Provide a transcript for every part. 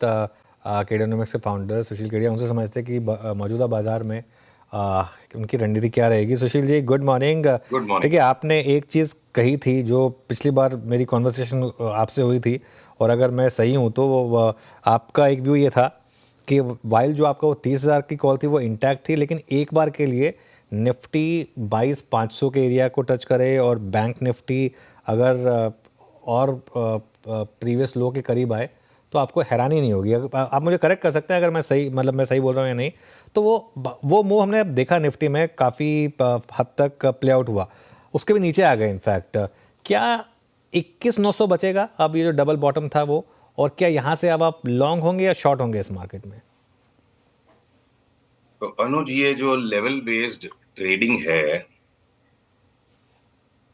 केडियोनॉमिक्स के फाउंडर सुशील केडिया, उनसे समझते हैं कि मौजूदा बाजार में उनकी रणनीति क्या रहेगी। Sushil ji, good morning. Good morning. देखिए, आपने एक चीज़ कही थी जो पिछली बार मेरी कॉन्वर्सेशन आपसे हुई थी, और अगर मैं सही हूँ तो आपका एक व्यू ये था कि वाइल जो आपका वो 30,000 की कॉल थी वो इंटैक्ट थी, लेकिन एक बार के लिए निफ्टी 22,500 के एरिया को टच करे और बैंक निफ्टी अगर और प्रीवियस लो के करीब आए तो आपको हैरानी नहीं होगी। आप मुझे करेक्ट कर सकते हैं अगर मैं सही, मतलब मैं सही बोल रहा हूँ या नहीं। तो वो मूव हमने अब देखा निफ्टी में काफ़ी हद तक प्ले आउट हुआ, उसके भी नीचे आ गए इनफैक्ट। क्या 21,900 बचेगा अब, ये जो डबल बॉटम था वो, और क्या यहाँ से अब आप लॉन्ग होंगे या शॉर्ट होंगे इस मार्केट में? तो अनुज, ये जो लेवल बेस्ड ट्रेडिंग है,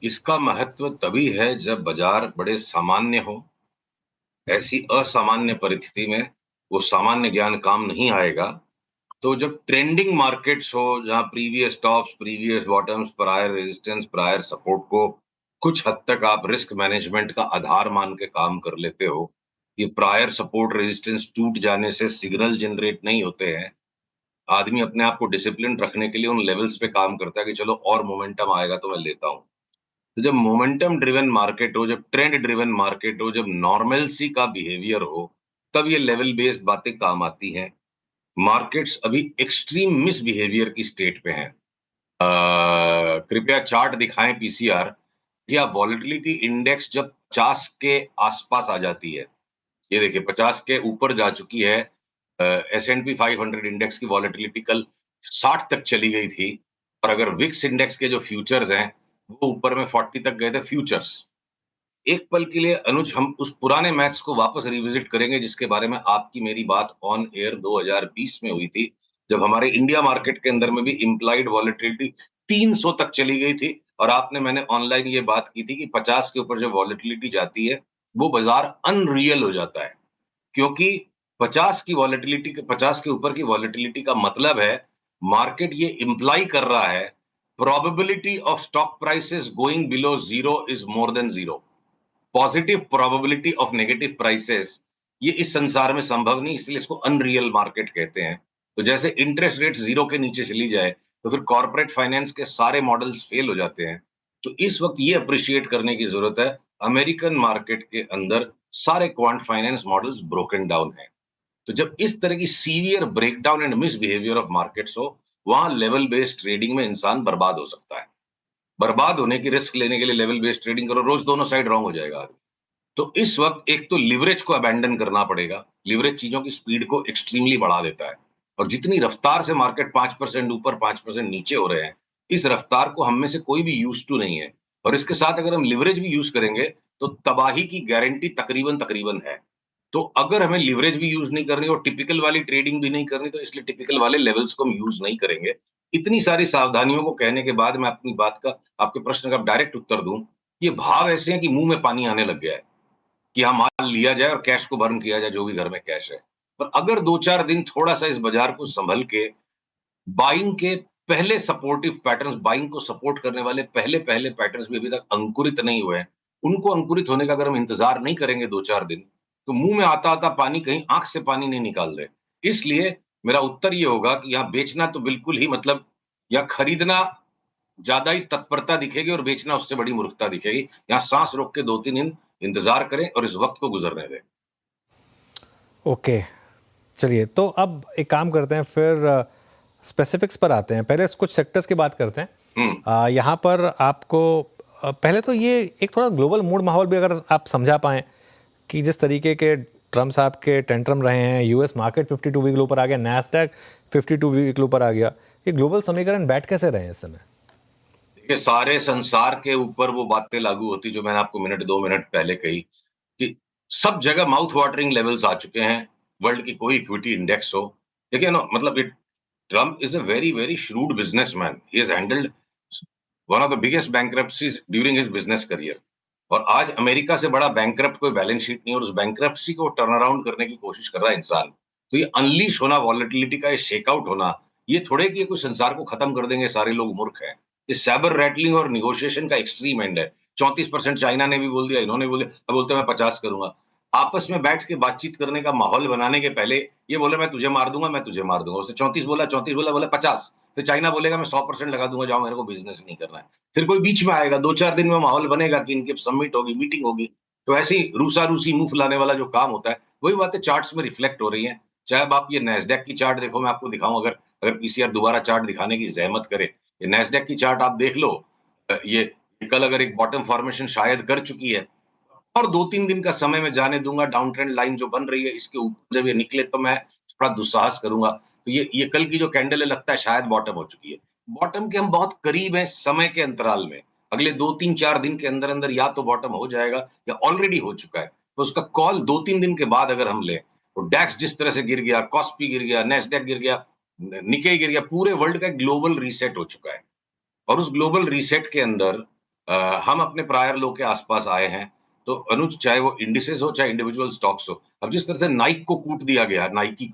इसका महत्व तभी है जब बाजार बड़े सामान्य हो। ऐसी असामान्य परिस्थिति में वो सामान्य ज्ञान काम नहीं आएगा। तो जब ट्रेंडिंग मार्केट्स हो, जहां previous tops, previous bottoms, prior resistance, prior support को कुछ हद तक आप रिस्क मैनेजमेंट का आधार मान के काम कर लेते हो, ये प्रायर सपोर्ट रेजिस्टेंस टूट जाने से सिग्नल जनरेट नहीं होते हैं। आदमी अपने आप को डिसिप्लिन रखने के लिए उन लेवल्स पे काम करता है कि चलो और मोमेंटम आएगा तो मैं लेता हूं। तो जब मोमेंटम ड्रिवन मार्केट हो, जब ट्रेंड ड्रिवन मार्केट हो, जब नॉर्मलसी का बिहेवियर हो, तब ये लेवल बेस्ड बातें काम आती हैं। मार्केट्स अभी एक्सट्रीम मिस बिहेवियर की स्टेट पे हैं। कृपया चार्ट दिखाएं पीसीआर, कि आप वॉलेटिलिटी इंडेक्स जब 50 के आसपास आ जाती है, ये देखिए 50 के ऊपर जा चुकी है। S&P 500 इंडेक्स की वॉलेटिलिटी कल 60 तक चली गई थी, और अगर विक्स इंडेक्स के जो फ्यूचर्स हैं वो ऊपर में 40 तक गए थे फ्यूचर्स। एक पल के लिए अनुज हम उस पुराने मैथ्स को वापस रिविजिट करेंगे जिसके बारे में आपकी मेरी बात ऑन एयर 2020 में हुई थी, जब हमारे इंडिया मार्केट के अंदर में भी इम्प्लाइड वॉलेटिलिटी 300 तक चली गई थी, और आपने मैंने ऑनलाइन ये बात की थी कि 50 के ऊपर जो वॉलेटिलिटी जाती है वो बाजार अनरियल हो जाता है। क्योंकि 50 के ऊपर की वॉलेटिलिटी का मतलब है मार्केट ये इंप्लाई कर रहा है probability of stock prices going below zero is more than zero. Positive probability of negative prices ये इस संसार में संभव नहीं, इसलिए इसको अनरियल मार्केट कहते हैं। तो जैसे इंटरेस्ट रेट जीरो के नीचे चली जाए तो फिर कॉर्पोरेट फाइनेंस के सारे मॉडल्स फेल हो जाते हैं। तो इस वक्त ये अप्रिशिएट करने की जरूरत है, अमेरिकन मार्केट के अंदर सारे quant finance models broken down है। तो जब इस तरह की severe breakdown and miss behaviour of markets हो, वहां लेवल बेस्ड ट्रेडिंग में इंसान बर्बाद हो सकता है। बर्बाद होने की रिस्क लेने के लिए लेवल बेस्ड ट्रेडिंग करो, रोज दोनों साइड रॉन्ग हो जाएगा आदमी। तो इस वक्त एक तो लिवरेज को अबैंडन करना पड़ेगा। लिवरेज चीजों की स्पीड को एक्सट्रीमली बढ़ा देता है, और जितनी रफ्तार से मार्केट 5% ऊपर 5% नीचे हो रहे हैं, इस रफ्तार को हम में से कोई भी यूज टू नहीं है। और इसके साथ अगर हम लिवरेज भी यूज करेंगे तो तबाही की गारंटी तकरीबन तकरीबन है। तो अगर हमें लिवरेज भी यूज नहीं करनी और टिपिकल वाली ट्रेडिंग भी नहीं करनी, तो इसलिए टिपिकल वाले लेवल्स को हम यूज नहीं करेंगे। इतनी सारी सावधानियों को कहने के बाद मैं अपनी बात का, आपके प्रश्न का डायरेक्ट उत्तर दूं। ये भाव ऐसे हैं कि मुंह में पानी आने लग गया है कि हाँ माल लिया जाए और कैश को बर्न किया जाए, जो भी घर में कैश है। पर अगर 2-4 दिन थोड़ा सा इस बाजार को संभल के बाइंग के पहले सपोर्टिव पैटर्न्स, बाइंग को सपोर्ट करने वाले पहले पहले पैटर्न्स भी अभी तक अंकुरित नहीं हुए हैं, उनको अंकुरित होने का अगर हम इंतजार नहीं करेंगे 2-4 दिन, तो मुंह में आता आता पानी कहीं आंख से पानी नहीं निकाल दे। इसलिए मेरा उत्तर ये होगा कि यहाँ बेचना तो बिल्कुल ही मतलब, या खरीदना ज्यादा ही तत्परता दिखेगी और बेचना उससे बड़ी मूर्खता दिखेगी। यहाँ सांस रोक के 2-3 दिन इंतजार करें और इस वक्त को गुजरने दें। ओके, चलिए तो अब एक काम करते हैं, फिर स्पेसिफिक्स पर आते हैं। पहले कुछ सेक्टर्स की बात करते हैं। यहाँ पर आपको पहले तो ये एक थोड़ा ग्लोबल मूड माहौल भी अगर आप समझा पाएँ कि जिस तरीके के ट्रम्प साहब के टेंट्रम रहे हैं, यूएस मार्केट 52 वीक लो पर आ गया, नैस्डैक 52 वीक लो पर आ गया, ये ग्लोबल समीकरण बैठ कैसे रहे हैं इस समय? देखिए, सारे संसार के ऊपर वो बातें लागू होती जो मैंने आपको मिनट 2 मिनट पहले कही, कि सब जगह माउथ वाटरिंग लेवल्स आ चुके हैं। वर्ल्ड की कोई इक्विटी इंडेक्स हो, देखिए ना, मतलब it Trump is a very very shrewd businessman. He has handled one of the biggest bankruptcies during his business career. और आज अमेरिका से बड़ा बैंकरप्ट कोई बैलेंस शीट नहीं है, और उस बैंकरप्सी को टर्न अराउंड करने की कोशिश कर रहा है इंसान। तो ये अनलीश होना, वॉलेटिलिटी का ये शेकआउट होना, ये थोड़े कि ये कोई संसार को खत्म कर देंगे, सारे लोग मूर्ख हैं। ये सैबर रैटलिंग और निगोशिएशन का एक्सट्रीम एंड है। 34% चाइना ने भी बोल दिया, इन्होंने बोल दिया, अब बोलते हैं मैं 50 करूंगा। आपस में बैठ के बातचीत करने का माहौल बनाने के पहले ये बोले मैं तुझे मार दूंगा, मैं तुझे मार दूंगा, उसने 34 बोला, बोला 50, फिर चाइना बोलेगा मैं 100% लगा दूंगा, जाओ मेरे को बिजनेस नहीं करना है। फिर कोई बीच में आएगा, 2-4 दिन में माहौल बनेगा कि इनकी समिट होगी, मीटिंग होगी। तो ऐसे ही रूसा रूसी मुंह फुलाने वाला जो काम होता है, वही बातें चार्ट्स में रिफ्लेक्ट हो रही हैं। चाहे अब आप ये नैस्डैक की चार्ट देखो, मैं आपको दिखाऊं, अगर अगर पीसीआर दोबारा चार्ट दिखाने की जहमत करे, ये नैस्डैक की चार्ट आप देख लो। ये कल अगर एक बॉटम फॉर्मेशन शायद कर चुकी है, और 2-3 दिन का समय मैं जाने दूंगा, डाउन ट्रेंड लाइन जो बन रही है इसके ऊपर जब ये निकले तो मैं थोड़ा दुस्साहस करूंगा। तो ये कल की जो कैंडल है, लगता है शायद बॉटम हो चुकी है। बॉटम के हम बहुत करीब हैं समय के अंतराल में। अगले 2-3-4 दिन के अंदर अंदर या तो बॉटम हो जाएगा या ऑलरेडी हो चुका है। तो उसका कॉल 2-3 दिन के बाद अगर हम लें, तो डैक्स जिस तरह से गिर गया, कॉस्पी गिर गया, नेस्डैक गिर गया, निकेई गिर गया, पूरे वर्ल्ड का ग्लोबल रीसेट हो चुका है। और उस ग्लोबल रीसेट के अंदर हम अपने प्रायर लो के आसपास आए हैं। तो अनुज, चाहे वो इंडिसेस हो चाहे इंडिविजुअल स्टॉक्स हो, अब जिस तरह से नाइक को कूट दिया गया, नाइकी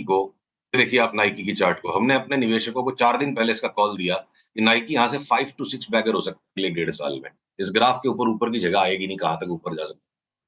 को देखिए आप नाइकी की चार्ट को, हमने अपने निवेशकों को 4 दिन पहले इसका कॉल दिया कि नाइकी यहाँ से 5 to 6 बैगर हो सकती है अगले 1.5 साल में। इस ग्राफ के ऊपर ऊपर की जगह आएगी नहीं, कहाँ तक ऊपर जा सकती,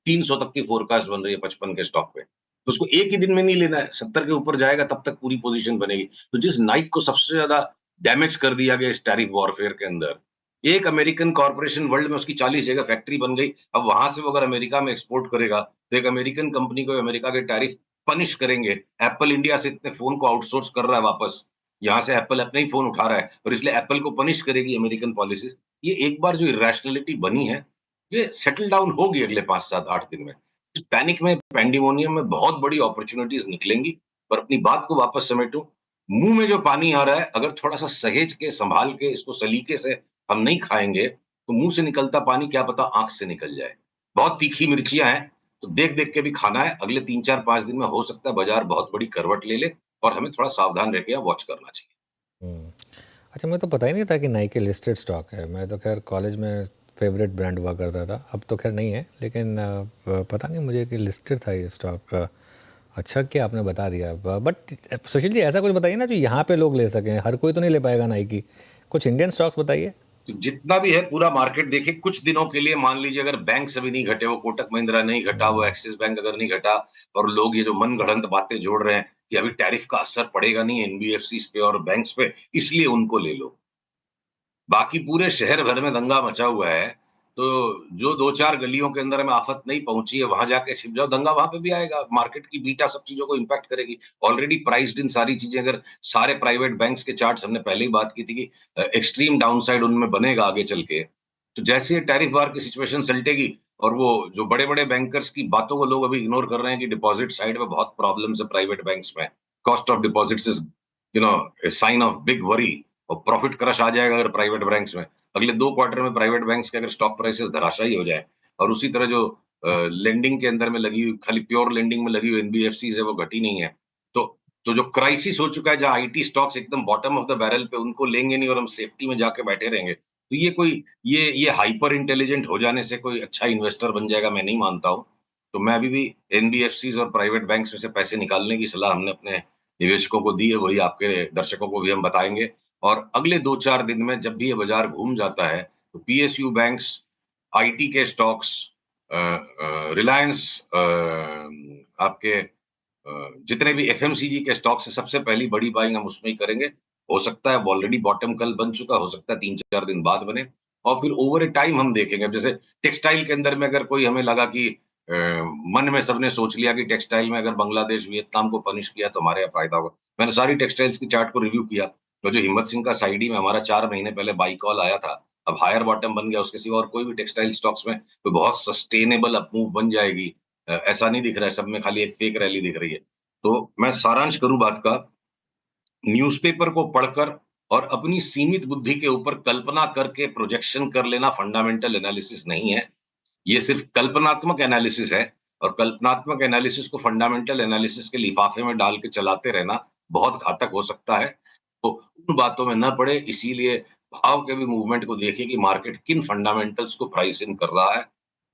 300 तक की फोरकास्ट बन रही है 55 के स्टॉक पे। तो उसको एक ही दिन में नहीं लेना है, 70 के ऊपर जाएगा तब तक पूरी पोजीशन बनेगी। तो जिस नाइक को सबसे ज्यादा डैमेज कर दिया गया इस टैरिफ वॉरफेयर के अंदर, एक अमेरिकन कॉर्पोरेशन, वर्ल्ड में उसकी 40 जगह फैक्ट्री बन गई। अब वहां से वो अगर अमेरिका में एक्सपोर्ट करेगा तो एक अमेरिकन कंपनी को अमेरिका के टैरिफ पनिश करेंगे। एप्पल इंडिया से इतने फोन को आउटसोर्स कर रहा है वापस, यहाँ से एप्पल अपने ही फोन उठा रहा है, और इसलिए एप्पल को पनिश करेगी अमेरिकन पॉलिसीज। ये एक बार जो इरेशनैलिटी बनी है, ये सेटल डाउन होगी अगले 5-7-8 दिन में। इस पैनिक में, पैंडेमोनियम में बहुत बड़ी अपॉर्चुनिटीज निकलेंगी। पर अपनी बात को वापस समेटूं, मुंह में जो पानी आ रहा है, अगर थोड़ा सा सहेज के, संभाल के, इसको सलीके से हम नहीं खाएंगे, तो मुंह से निकलता पानी क्या पता आंख से निकल जाए। बहुत तीखी मिर्चियां हैं, तो देख देख के भी खाना है। अगले 3-4-5 दिन में हो सकता है बाजार बहुत बड़ी करवट ले ले, और हमें थोड़ा सावधान रह के वॉच करना चाहिए। हम्म। अच्छा, मुझे तो पता ही नहीं था कि नाइकी लिस्टेड स्टॉक है। मैं तो खैर कॉलेज में फेवरेट ब्रांड हुआ करता था, अब तो खैर नहीं है, लेकिन पता नहीं मुझे कि लिस्टेड था ये स्टॉक। अच्छा कि आपने बता दिया। बट सुशील जी, ऐसा कुछ बताइए ना जो यहाँ पे लोग ले सकें, हर कोई तो नहीं ले पाएगा नाइकी। कुछ इंडियन स्टॉक्स बताइए। तो जितना भी है पूरा मार्केट देखिए, कुछ दिनों के लिए मान लीजिए अगर बैंक से भी नहीं घटे, वो कोटक महिंद्रा नहीं घटा, वो एक्सिस बैंक अगर नहीं घटा, और लोग ये जो मन गढ़ंत बातें जोड़ रहे हैं कि अभी टैरिफ का असर पड़ेगा नहीं एनबीएफसी पे और बैंक्स पे, इसलिए उनको ले लो। बाकी पूरे शहर भर में दंगा मचा हुआ है। तो जो 2-4 गलियों के अंदर में आफत नहीं पहुंची है, वहां जाके छिप जाओ, दंगा वहां पे भी आएगा। मार्केट की बीटा सब चीजों को इंपैक्ट करेगी। ऑलरेडी प्राइस्ड इन सारी चीजें। अगर सारे प्राइवेट बैंक्स के चार्ट्स, हमने पहले ही बात की थी कि एक्सट्रीम डाउनसाइड उनमें बनेगा आगे चल के। तो जैसे ये टैरिफ वार की सिचुएशन सलटेगी, और वो जो बड़े बड़े बैंकर्स की बातों को लोग अभी इग्नोर कर रहे हैं कि डिपॉजिट साइड में बहुत प्रॉब्लम्स है प्राइवेट बैंक्स में, cost of deposits is sine of big worry, और प्रॉफिट क्रश आ जाएगा अगर प्राइवेट बैंक्स में। अगले 2 क्वार्टर में प्राइवेट बैंक्स के अगर स्टॉक प्राइसेस धराशायी हो जाए, और उसी तरह जो लेंडिंग के अंदर में लगी हुई, खाली प्योर लेंडिंग में लगी हुई एनबीएफसी है, वो घटी नहीं है। तो तो जो क्राइसिस हो चुका है, जहां आईटी स्टॉक्स एकदम बॉटम ऑफ द बैरल पे, उनको लेंगे नहीं और हम सेफ्टी में जाके बैठे रहेंगे, तो ये हाइपर इंटेलिजेंट हो जाने से कोई अच्छा इन्वेस्टर बन जाएगा, मैं नहीं मानता हूँ। तो मैं अभी भी एनबीएफसी और प्राइवेट बैंक्स में से पैसे निकालने की सलाह हमने अपने निवेशकों को दी है, वही आपके दर्शकों को भी हम बताएंगे। और अगले 2-4 दिन में जब भी ये बाजार घूम जाता है, तो पीएसयू बैंक्स, आईटी के स्टॉक्स, रिलायंस, आपके जितने भी एफएमसीजी के स्टॉक्स है, सबसे पहली बड़ी बाइंग हम उसमें ही करेंगे। हो सकता है ऑलरेडी बॉटम कल बन चुका, हो सकता है 3-4 दिन बाद बने, और फिर ओवर ए टाइम हम देखेंगे। अब जैसे टेक्सटाइल के अंदर में अगर कोई हमें लगा कि मन में सबने सोच लिया कि टेक्सटाइल में अगर बांग्लादेश वियतनाम को पनिश किया तो हमारे यहाँ फायदा होगा, मैंने सारी टेक्सटाइल्स की चार्ट को रिव्यू किया। तो जो हिम्मत सिंह का साइडी में हमारा 4 महीने पहले बाई कॉल आया था, अब हायर बॉटम बन गया। उसके सिवा और कोई भी टेक्सटाइल स्टॉक्स में कोई बहुत सस्टेनेबल अपमूव बन जाएगी, ऐसा नहीं दिख रहा है। सब में खाली एक फेक रैली दिख रही है। तो मैं सारांश करूं बात का, न्यूज़पेपर को पढ़कर और अपनी सीमित बुद्धि के ऊपर कल्पना करके प्रोजेक्शन कर लेना फंडामेंटल एनालिसिस नहीं है। ये सिर्फ कल्पनात्मक एनालिसिस है, और कल्पनात्मक एनालिसिस को फंडामेंटल एनालिसिस के लिफाफे में डाल के चलाते रहना बहुत घातक हो सकता है। तो उन बातों में न पड़े, इसीलिए भाव के भी मूवमेंट को देखिए कि मार्केट किन फंडामेंटल्स को प्राइस इन कर रहा है।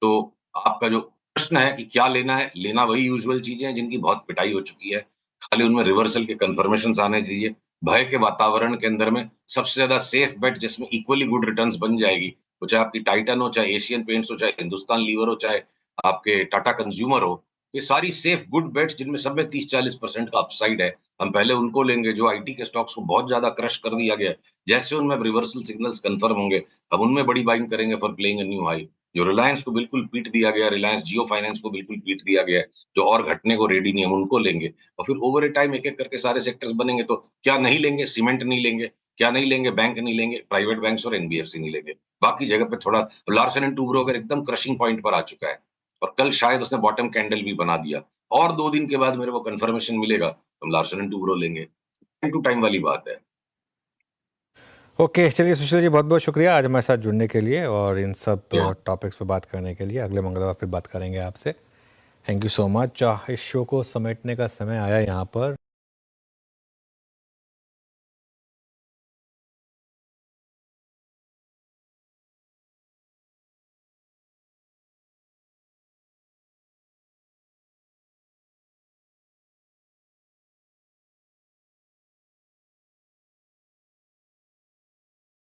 तो आपका जो प्रश्न है कि क्या लेना है, लेना वही यूजुअल चीजें हैं जिनकी बहुत पिटाई हो चुकी है। खाली उनमें रिवर्सल के कन्फर्मेशंस आने दीजिए। भय के वातावरण के अंदर में सबसे ज्यादा सेफ बेट जिसमें इक्वली गुड रिटर्न्स बन जाएगी, वो चाहे आपकी टाइटन हो, चाहे एशियन पेंट्स हो, चाहे हिंदुस्तान लीवर हो, चाहे आपके टाटा कंज्यूमर हो, ये सारी सेफ गुड बेट्स जिनमें सब में 30-40% का अपसाइड है, हम पहले उनको लेंगे। जो आईटी के स्टॉक्स को बहुत ज्यादा क्रश कर दिया गया है, जैसे उनमें रिवर्सल सिग्नल्स कंफर्म होंगे, अब उनमें बड़ी बाइंग करेंगे for playing a new high. जो रिलायंस को बिल्कुल पीट दिया गया, रिलायंस जियो फाइनेंस को बिल्कुल पीट दिया गया है, जो और घटने को रेडी नहीं है, हम उनको लेंगे। और फिर ओवर ए टाइम एक एक करके सारे सेक्टर्स बनेंगे। तो क्या नहीं लेंगे? सीमेंट नहीं लेंगे, क्या नहीं लेंगे? बैंक नहीं लेंगे, प्राइवेट बैंक्स और एनबीएफसी नहीं लेंगे। बाकी जगह पे थोड़ा लार्सन एंड टूब्रो अगर एकदम क्रशिंग पॉइंट पर आ चुका है और कल शायद उसने बॉटम कैंडल भी बना दिया और 2 दिन के बाद मेरे को कंफर्मेशन मिलेगा, तो हम लार्सन एंड टूब्रो लेंगे। टाइम टू टाइम वाली बात है। ओके, चलिए सुशील जी, बहुत बहुत शुक्रिया आज हमारे साथ जुड़ने के लिए और इन सब या टॉपिक्स पे बात करने के लिए। अगले मंगलवार फिर बात करेंगे आपसे। Thank you so much. इस शो को समेटने का समय आया यहाँ पर।